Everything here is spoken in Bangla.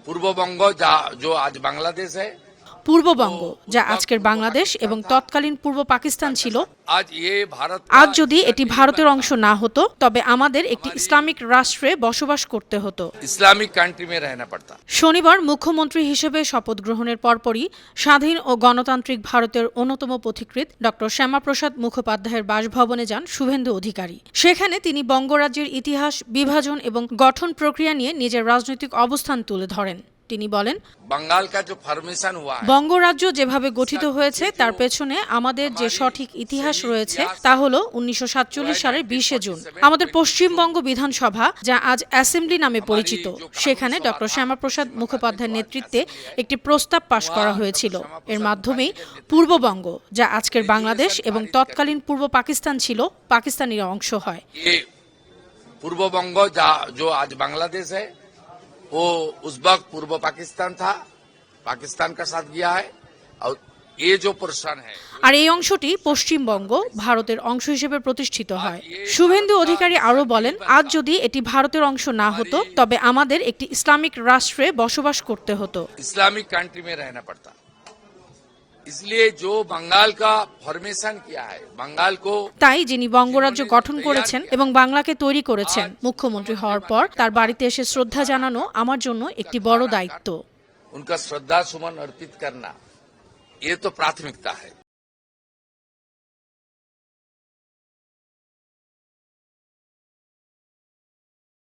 পূর্ববঙ্গ जो आज बांग्लादेश है, পূর্ববঙ্গ যা আজকের বাংলাদেশ এবং তৎকালীন পূর্ব পাকিস্তান ছিল, আজ যদি এটি ভারতের অংশ না হতো তবে আমাদের একটি ইসলামিক রাষ্ট্রে বসবাস করতে হতো। ইসলামিক কান্ট্রি মে রহনা পড়তা। শনিবার মুখ্যমন্ত্রী হিসেবে শপথ গ্রহণের পরপরই স্বাধীন ও গণতান্ত্রিক ভারতের অন্যতম পথিকৃৎ ডক্টর শ্যামাপ্রসাদ মুখোপাধ্যায়ের বাসভবনে যান শুভেন্দু অধিকারী। সেখানে তিনি বঙ্গরাজ্যের ইতিহাস, বিভাজন এবং গঠন প্রক্রিয়া নিয়ে নিজের রাজনৈতিক অবস্থান তুলে ধরেন। তিনি বলেন, বঙ্গরাজ্য যেভাবে গঠিত হয়েছে তার পেছনে আমাদের যে সঠিক ইতিহাস রয়েছে তা হল 1947 সালের 20শে জুন আমাদের পশ্চিমবঙ্গ বিধানসভা, যা আজ অ্যাসেম্বলি নামে পরিচিত, সেখানে ডক্টর শ্যামাপ্রসাদ মুখোপাধ্যায়ের নেতৃত্বে একটি প্রস্তাব পাশ করা হয়েছিল। এর মাধ্যমেই পূর্ববঙ্গ, যা আজকের বাংলাদেশ এবং তৎকালীন পূর্ব পাকিস্তান ছিল, পাকিস্তানের অংশ হয়। পূর্ববঙ্গ जो आज बांग्लादेश है वो उस वक्त पूर्व पाकिस्तान था, पाकिस्तान का साथ गया है और ये जो पोर्शन है আর এই অংশটি পশ্চিমবঙ্গ ভারতের অংশ হিসেবে প্রতিষ্ঠিত হয়। শুভেন্দু অধিকারী আরও বলেন, আজ যদি এটি ভারতের অংশ না হতো তবে আমাদের একটি ইসলামিক রাষ্ট্রে বসবাস করতে হতো। ইসলামিক কান্ট্রি মে রহনা পড়তা। इसलिए जो बंगाल का फॉर्मेशन किया है, बंगाल को তাই যিনি বঙ্গরাজ্য গঠন করেছেন এবং বাংলাকে তৈরি করেছেন, মুখ্যমন্ত্রী হওয়ার পর তার বাড়িতে এসে শ্রদ্ধা জানানো আমার জন্য একটি বড় দায়িত্ব। उनका श्रद्धा सुमन अर्पित करना ये तो प्राथमिकता है।